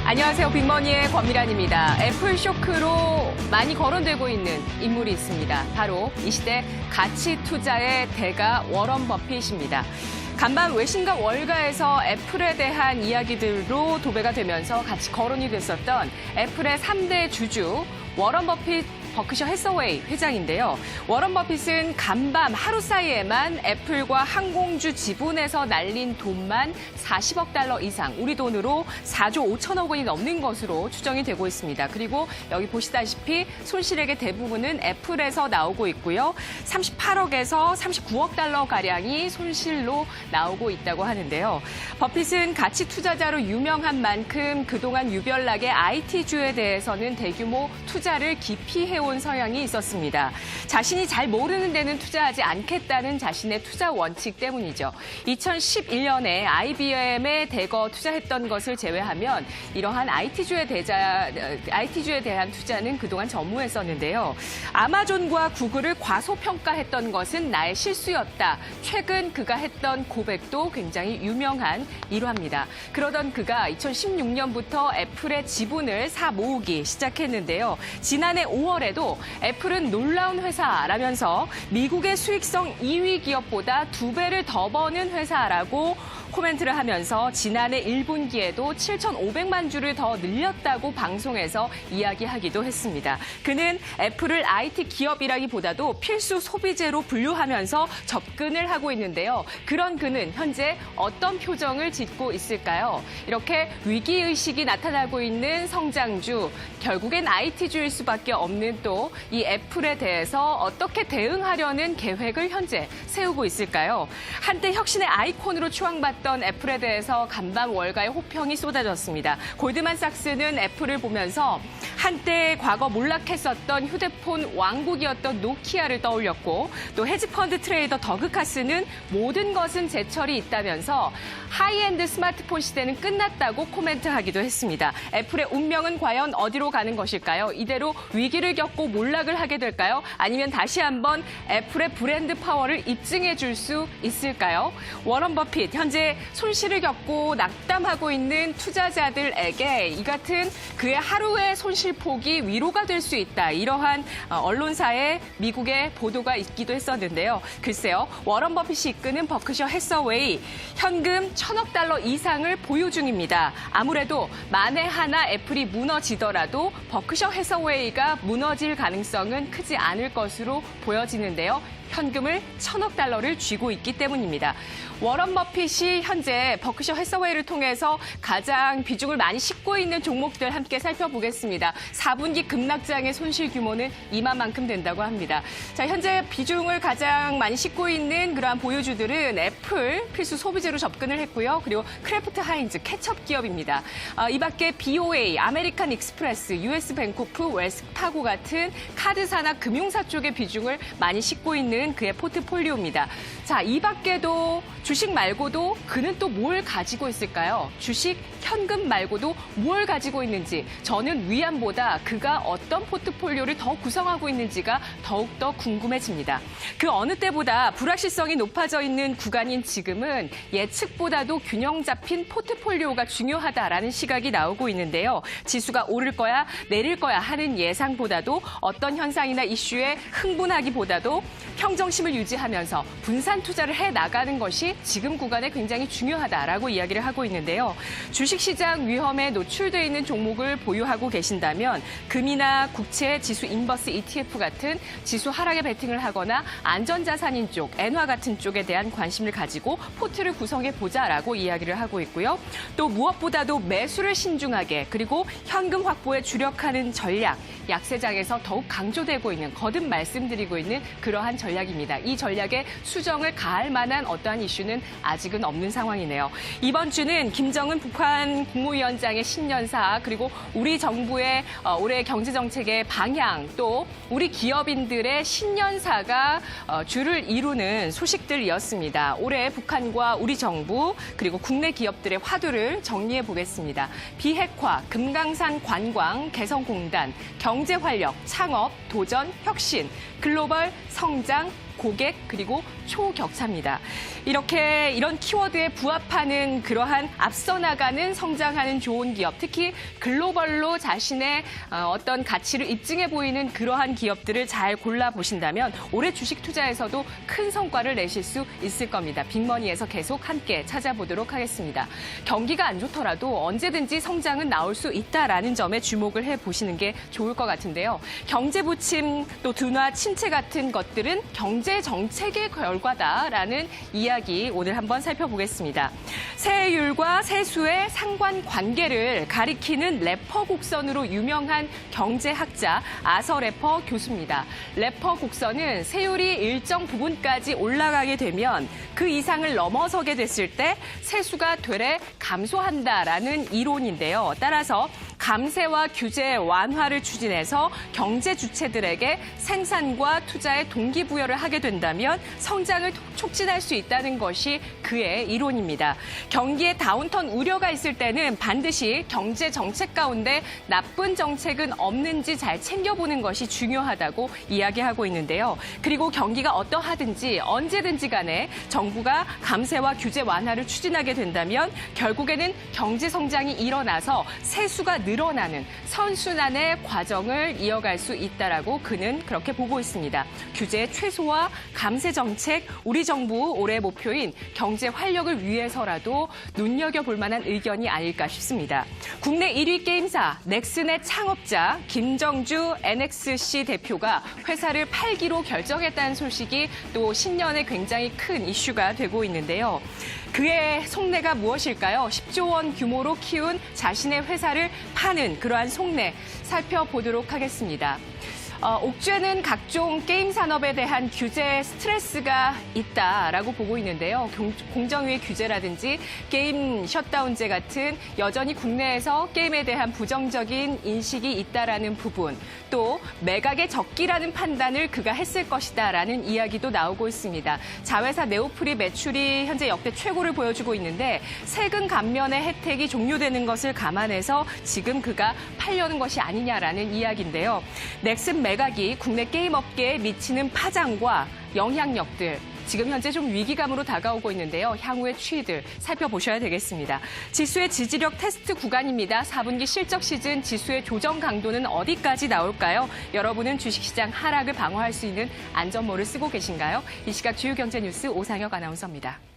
안녕하세요. 빅머니의 권미란입니다. 애플 쇼크로 많이 거론되고 있는 인물이 있습니다. 바로 이 시대 가치 투자의 대가 워런 버핏입니다. 간밤 외신과 월가에서 애플에 대한 이야기들로 도배가 되면서 같이 거론이 됐었던 애플의 3대 주주 워런 버핏 버크셔 해서웨이 회장인데요. 워런 버핏은 간밤 하루 사이에만 애플과 항공주 지분에서 날린 돈만 40억 달러 이상, 우리 돈으로 4조 5천억 원이 넘는 것으로 추정이 되고 있습니다. 그리고 여기 보시다시피 손실액의 대부분은 애플에서 나오고 있고요. 38억에서 39억 달러가량이 손실로 나오고 있다고 하는데요. 버핏은 가치 투자자로 유명한 만큼 그동안 유별나게 IT주에 대해서는 대규모 투자를 깊이 해온 성향이 있었습니다. 자신이 잘 모르는 데는 투자하지 않겠다는 자신의 투자 원칙 때문이죠. 2011년에 IBM에 대거 투자했던 것을 제외하면 이러한 IT주에 대한 투자는 그동안 전무했었는데요. 아마존과 구글을 과소평가했던 것은 나의 실수였다. 최근 그가 했던 고백도 굉장히 유명한 일화입니다. 그러던 그가 2016년부터 애플의 지분을 사 모으기 시작했는데요. 지난해 5월에도 애플은 놀라운 회사라면서 미국의 수익성 2위 기업보다 2배를 더 버는 회사라고 코멘트를 하면서 지난해 1분기에도 7,500만 주를 더 늘렸다고 방송에서 이야기하기도 했습니다. 그는 애플을 IT 기업이라기보다도 필수 소비재로 분류하면서 접근을 하고 있는데요. 그런 그는 현재 어떤 표정을 짓고 있을까요? 이렇게 위기의식이 나타나고 있는 성장주, 결국엔 IT주일 수밖에 없는 또 이 애플에 대해서 어떻게 대응하려는 계획을 현재 세우고 있을까요? 한때 혁신의 아이콘으로 추앙받던 애플에 대해서 간밤 월가의 호평이 쏟아졌습니다. 골드만삭스는 애플을 보면서 한때 과거 몰락했었던 휴대폰 왕국이었던 노키아를 떠올렸고 또 헤지펀드 트레이더 더그카스는 모든 것은 제철이 있다면서 하이엔드 스마트폰 시대는 끝났다고 코멘트하기도 했습니다. 애플의 운명은 과연 어디로 가는 것일까요? 이대로 위기를 겪고 몰락을 하게 될까요? 아니면 다시 한번 애플의 브랜드 파워를 입증해 줄 수 있을까요? 워런 버핏, 현재 손실을 겪고 낙담하고 있는 투자자들에게 이 같은 그의 하루의 손실폭이 위로가 될 수 있다. 이러한 언론사의 미국의 보도가 있기도 했었는데요. 글쎄요, 워런 버핏이 이끄는 버크셔 해서웨이 현금 1,000억 달러 이상을 보유 중입니다. 아무래도 만에 하나 애플이 무너지더라도 버크셔 해서웨이가 무너질 가능성은 크지 않을 것으로 보여지는데요. 현금을 1,000억 달러를 쥐고 있기 때문입니다. 워런 버핏이 현재 버크셔 해서웨이를 통해서 가장 비중을 많이 싣고 있는 종목들 함께 살펴보겠습니다. 4분기 급락장의 손실 규모는 이만큼 된다고 합니다. 자, 현재 비중을 가장 많이 싣고 있는 그러한 보유주들은 애플, 필수 소비재로 접근을 했고요. 그리고 크래프트 하인즈, 케첩 기업입니다. 이 밖에 BOA, 아메리칸 익스프레스, US 뱅코프, 웰스파고 같은 카드사나 금융사 쪽의 비중을 많이 싣고 있는 그의 포트폴리오입니다. 자, 이 밖에도 주식 말고도 그는 또 뭘 가지고 있을까요? 주식, 현금 말고도 뭘 가지고 있는지 저는 위안보다 그가 어떤 포트폴리오를 더 구성하고 있는지가 더욱더 궁금해집니다. 그 어느 때보다 불확실성이 높아져 있는 구간인 지금은 예측보다도 균형 잡힌 포트폴리오가 중요하다라는 시각이 나오고 있는데요. 지수가 오를 거야, 내릴 거야 하는 예상보다도 어떤 현상이나 이슈에 흥분하기보다도 평정심을 유지하면서 분산 투자를 해나가는 것이 지금 구간에 굉장히 중요하다라고 이야기를 하고 있는데요. 주식시장 위험에 노출되어 있는 종목을 보유하고 계신다면 금이나 국채, 지수 인버스 ETF 같은 지수 하락에 베팅을 하거나 안전자산인 쪽, 엔화 같은 쪽에 대한 관심을 가지고 포트를 구성해보자라고 이야기를 하고 있고요. 또 무엇보다도 매수를 신중하게 그리고 현금 확보에 주력하는 전략, 약세장에서 더욱 강조되고 있는, 거듭 말씀드리고 있는 그러한 전략입니다. 이 전략에 수정을 가할 만한 어떠한 이슈는 아직은 없는 상황이네요. 이번 주는 김정은 북한 국무위원장의 신년사 그리고 우리 정부의 올해 경제정책의 방향 또 우리 기업인들의 신년사가 주를 이루는 소식들이었습니다. 올해 북한과 우리 정부 그리고 국내 기업들의 화두를 정리해 보겠습니다. 비핵화, 금강산 관광, 개성공단, 경제활력, 창업, 도전, 혁신, 글로벌 성장, 고객, 그리고 초격차입니다. 이런 키워드에 부합하는 그러한 앞서 나가는 성장하는 좋은 기업, 특히 글로벌로 자신의 어떤 가치를 입증해 보이는 그러한 기업들을 잘 골라보신다면 올해 주식 투자에서도 큰 성과를 내실 수 있을 겁니다. 빅머니에서 계속 함께 찾아보도록 하겠습니다. 경기가 안 좋더라도 언제든지 성장은 나올 수 있다라는 점에 주목을 해보시는 게 좋을 것 같은데요. 경제 부침, 또 둔화, 침체 같은 것들은 경제 정책의 결과다라는 이야기 오늘 한번 살펴보겠습니다. 세율과 세수의 상관관계를 가리키는 래퍼 곡선으로 유명한 경제학자 아서 래퍼 교수입니다. 래퍼 곡선은 세율이 일정 부분까지 올라가게 되면 그 이상을 넘어서게 됐을 때 세수가 되레 감소한다라는 이론인데요. 따라서 감세와 규제 완화를 추진해서 경제 주체들에게 생산과 투자에 동기부여를 하게 된다면 성장을 촉진할 수 있다는 것이 그의 이론입니다. 경기에 다운턴 우려가 있을 때는 반드시 경제 정책 가운데 나쁜 정책은 없는지 잘 챙겨보는 것이 중요하다고 이야기하고 있는데요. 그리고 경기가 어떠하든지 언제든지 간에 정부가 감세와 규제 완화를 추진하게 된다면 결국에는 경제 성장이 일어나서 세수가 늘어나는 선순환의 과정을 이어갈 수 있다라고 그는 그렇게 보고 있습니다. 규제 최소화, 감세 정책, 우리 정부 올해 목표인 경제 활력을 위해서라도 눈여겨볼 만한 의견이 아닐까 싶습니다. 국내 1위 게임사 넥슨의 창업자 김정주 NXC 대표가 회사를 팔기로 결정했다는 소식이 또 신년에 굉장히 큰 이슈가 되고 있는데요. 그의 속내가 무엇일까요? 10조 원 규모로 키운 자신의 회사를 파는 그러한 속내 살펴보도록 하겠습니다. 옥죄는 각종 게임 산업에 대한 규제 스트레스가 있다라고 보고 있는데요. 공정위의 규제라든지 게임 셧다운제 같은 여전히 국내에서 게임에 대한 부정적인 인식이 있다라는 부분, 또 매각의 적기라는 판단을 그가 했을 것이다라는 이야기도 나오고 있습니다. 자회사 네오플이 매출이 현재 역대 최고를 보여주고 있는데 세금 감면의 혜택이 종료되는 것을 감안해서 지금 그가 팔려는 것이 아니냐라는 이야기인데요. 넥슨 매각이 국내 게임 업계에 미치는 파장과 영향력들, 지금 현재 좀 위기감으로 다가오고 있는데요. 향후의 추이들 살펴보셔야 되겠습니다. 지수의 지지력 테스트 구간입니다. 4분기 실적 시즌 지수의 조정 강도는 어디까지 나올까요? 여러분은 주식시장 하락을 방어할 수 있는 안전모를 쓰고 계신가요? 이 시각 주요 경제 뉴스 오상혁 아나운서입니다.